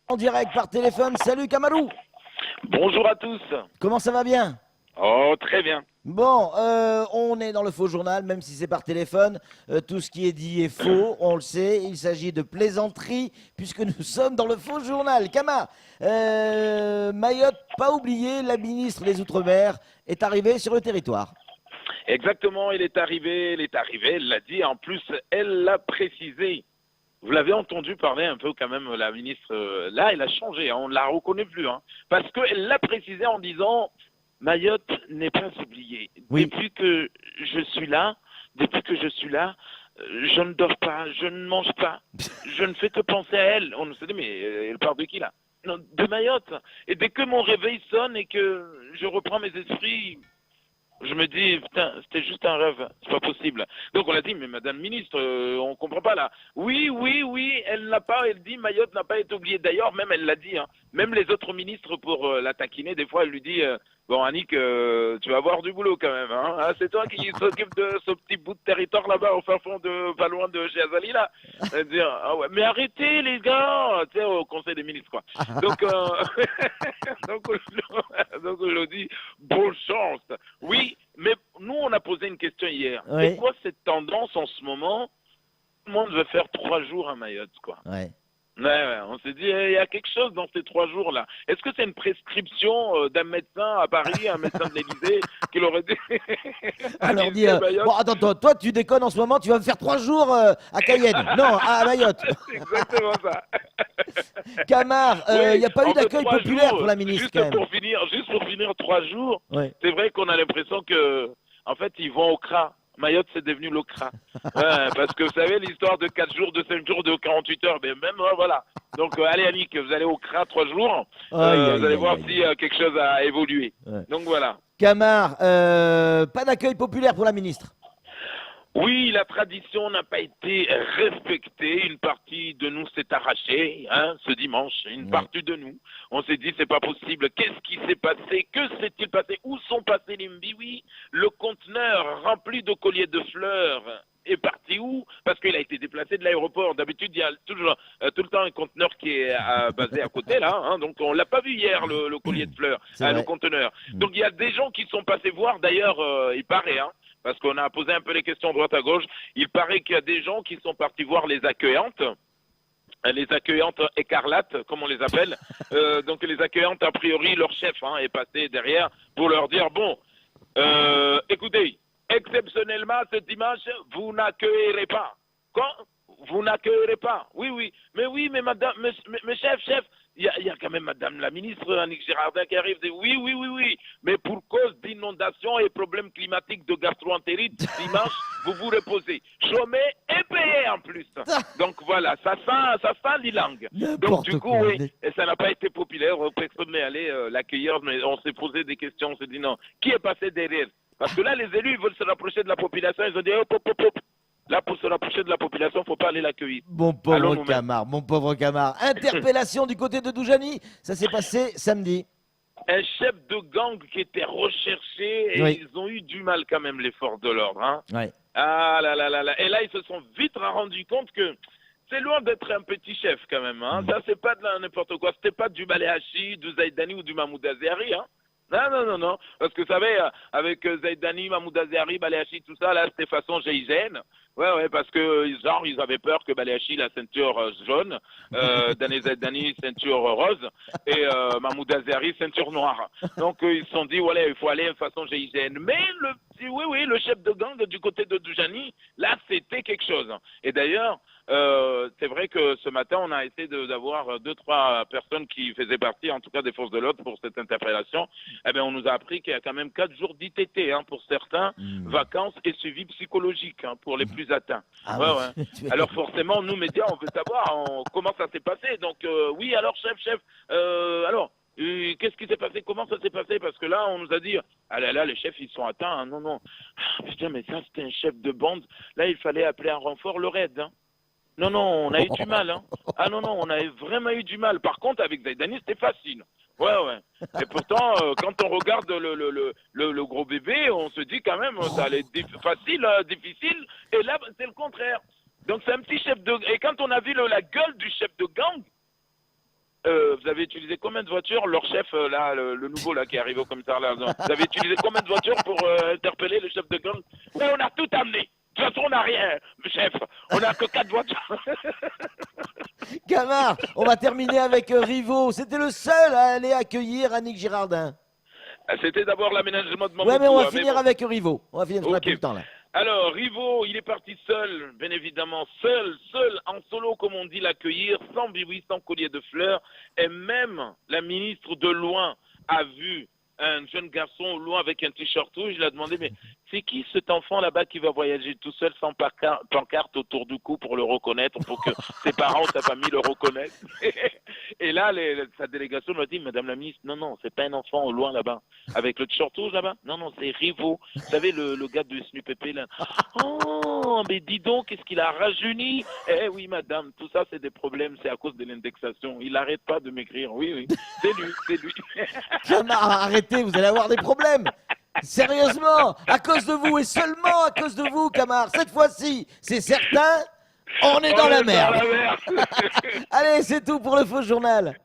En direct par téléphone. Salut Kamalou. Bonjour à tous. Comment ça va bien? Oh, très bien. Bon, on est dans le faux journal, même si c'est par téléphone. Tout ce qui est dit est faux, on le sait. Il s'agit de plaisanterie, puisque nous sommes dans le faux journal. Kama, Mayotte, pas oublié, la ministre des Outre-mer est arrivée sur le territoire. Exactement, elle l'a dit. En plus, elle l'a précisé. Vous l'avez entendu parler un peu quand même, la ministre. Là, elle a changé, hein, on ne la reconnaît plus. Hein, parce qu'elle l'a précisé en disant, Mayotte n'est pas oubliée. Oui. Depuis que je suis là, je ne dors pas, je ne mange pas, je ne fais que penser à elle. On se dit, mais elle parle de qui là? Non, de Mayotte. Et dès que mon réveil sonne et que je reprends mes esprits, je me dis, putain, c'était juste un rêve, c'est pas possible. Donc on a dit, mais Madame Ministre, on comprend pas là. Oui, elle dit, Mayotte n'a pas été oubliée. D'ailleurs, même elle l'a dit, hein, même les autres ministres pour la taquiner, des fois elle lui dit, bon Annick, tu vas avoir du boulot quand même, hein. Ah, c'est toi qui s'occupe de ce petit bout de territoire là-bas au fin fond de, pas loin de chez Azali là. Elle dit, ah ouais, mais arrêtez les gars, tu sais, au Conseil des ministres quoi. Donc, donc on lui dit, bonne chance. Oui, mais nous, on a posé une question hier. Oui. C'est quoi cette tendance en ce moment? Tout le monde veut faire 3 jours à Mayotte, quoi. Ouais. Ouais, on s'est dit, il y a quelque chose dans ces 3 jours-là. Est-ce que c'est une prescription d'un médecin à Paris, un médecin de l'Élysée, qui l'aurait dit Alors visiter dis, Mayotte? bon, attends, toi, tu déconnes en ce moment, tu vas me faire 3 jours à Cayenne. Non, à Mayotte. C'est exactement ça. Camar, il Oui, n'y a pas eu en fait, d'accueil 3 populaire jours, pour la ministre juste quand même. pour finir 3 jours, Ouais. c'est vrai qu'on a l'impression que, en fait, ils vont au CRA. Mayotte, c'est devenu le CRA. Ouais, parce que vous savez, l'histoire de 4 jours, de 5 jours, de 48 heures, mais même, voilà. Donc, allez, Annick, vous allez au CRA 3 jours. Aïe, Vous allez aïe, voir aïe, si quelque chose a évolué. Ouais. Donc, voilà. Camar, pas d'accueil populaire pour la ministre. Oui, la tradition n'a pas été respectée. Une partie de nous s'est arrachée, hein, ce dimanche. Une Ouais. partie de nous. On s'est dit, c'est pas possible. Qu'est-ce qui s'est passé? Que s'est-il passé? Où sont passés les mbiwis? Le conteneur rempli de colliers de fleurs est parti où? Parce qu'il a été déplacé de l'aéroport. D'habitude, il y a toujours, tout le temps un conteneur qui est basé à côté, là. Hein, donc, on l'a pas vu hier, le collier de fleurs, C'est le vrai. conteneur. Donc, il y a des gens qui sont passés voir. D'ailleurs, il paraît, hein, parce qu'on a posé un peu les questions droite à gauche. Il paraît qu'il y a des gens qui sont partis voir les accueillantes écarlates, comme on les appelle. Donc les accueillantes, a priori, leur chef est passé derrière pour leur dire, bon, écoutez, exceptionnellement, ce dimanche, vous n'accueillerez pas. Quand vous n'accueillerez pas. Oui, mais madame, mais chef, il y a quand même madame la ministre Annick Girardin qui arrive et dit oui, mais pour cause d'inondation et problèmes climatiques de gastro-entérite, dimanche, vous vous reposez. Chômé et payé en plus. Donc voilà, ça sent l'ilang. Donc N'importe du coup, quoi. oui, et ça n'a pas été populaire, personne n'est allé l'accueillir, mais on s'est posé des questions, on s'est dit non, qui est passé derrière? Parce que là, les élus ils veulent se rapprocher de la population, ils ont dit hop. Là, pour se rapprocher de la population, il ne faut pas aller l'accueillir. Mon Allons pauvre nous-mêmes. Camar, mon pauvre Camar. Interpellation du côté de Doujani. Ça s'est passé samedi. Un chef de gang qui était recherché et Oui. ils ont eu du mal quand même, les forces de l'ordre. Hein. Ouais. Ah là là là là. Et là, ils se sont vite rendus compte que c'est loin d'être un petit chef quand même. Hein. Ça, c'est pas de n'importe quoi. C'était pas du Baléhachi, du Zaïdani ou du Mahmoud Azeri. Hein. Non. Parce que vous savez, avec Zaïdani, Mahmoud Azeri, Baléhachi, tout ça, là, c'était façon GIGN. Ouais, parce que, genre, ils avaient peur que Baléhachi, la ceinture jaune, Dani Zaïdani, ceinture rose, et Mahmoud Azeri, ceinture noire. Donc, ils se sont dit, voilà, il faut aller façon GIGN. Mais, le chef de gang du côté de Doujani, là, c'était quelque chose. Et d'ailleurs, c'est vrai que ce matin, on a essayé d'avoir 2-3 personnes qui faisaient partie, en tout cas des forces de l'ordre, pour cette interpellation. Eh bien, on nous a appris qu'il y a quand même 4 jours d'ITT pour certains, vacances et suivi psychologique pour les plus atteints. Ah Ouais. oui. Alors forcément, nous, médias, on veut savoir comment ça s'est passé. Donc, oui, alors, chef, alors... qu'est-ce qui s'est passé? Comment ça s'est passé? Parce que là, on nous a dit, ah là, les chefs, ils sont atteints. Hein. Non. Ah, putain, mais ça, c'était un chef de bande. Là, il fallait appeler un renfort, le raid. Hein. Non, on a eu du mal. Hein. Ah non, on a vraiment eu du mal. Par contre, avec Zaïdani, c'était facile. Ouais. Et pourtant, quand on regarde le gros bébé, on se dit quand même, ça allait être facile, difficile. Et là, c'est le contraire. Donc, c'est un petit chef de... Et quand on a vu la gueule du chef de gang, vous avez utilisé combien de voitures? Leur chef, là, le nouveau là, qui est arrivé au commissariat, là, vous avez utilisé combien de voitures pour interpeller le chef de gang? Oui, on a tout amené. De toute façon, on n'a rien, chef. On n'a que 4 voitures. Camard, on va terminer avec Rivo. C'était le seul à aller accueillir Annick Girardin. C'était d'abord l'aménagement de Mamadou. Ouais, mais on va hein, finir bon. avec Rivo. On va finir, parce qu'on a Ok. plus le temps là. Alors, Rivo, il est parti seul, bien évidemment, seul, en solo, comme on dit, l'accueillir, sans biwi, sans collier de fleurs. Et même la ministre de loin a vu un jeune garçon au loin avec un t-shirt rouge. Il a demandé, mais c'est qui cet enfant là-bas qui va voyager tout seul sans pancarte autour du cou pour le reconnaître, pour que ses parents, sa famille le reconnaissent? Et là, sa délégation m'a dit, Madame la ministre, non, non, c'est pas un enfant au loin là-bas, avec le t-shirt rouge là-bas. Non, non, c'est Rivo. Vous savez, le gars de Snoopépé là. Oh, mais dis donc, qu'est-ce qu'il a rajeuni? Eh oui, madame, tout ça, c'est des problèmes, c'est à cause de l'indexation. Il n'arrête pas de m'écrire. Oui, oui, c'est lui, c'est lui. Camard, arrêtez, vous allez avoir des problèmes. Sérieusement, à cause de vous et seulement à cause de vous, Camard. Cette fois-ci, c'est certain, on est dans la merde. Dans la merde. Allez, c'est tout pour le faux journal.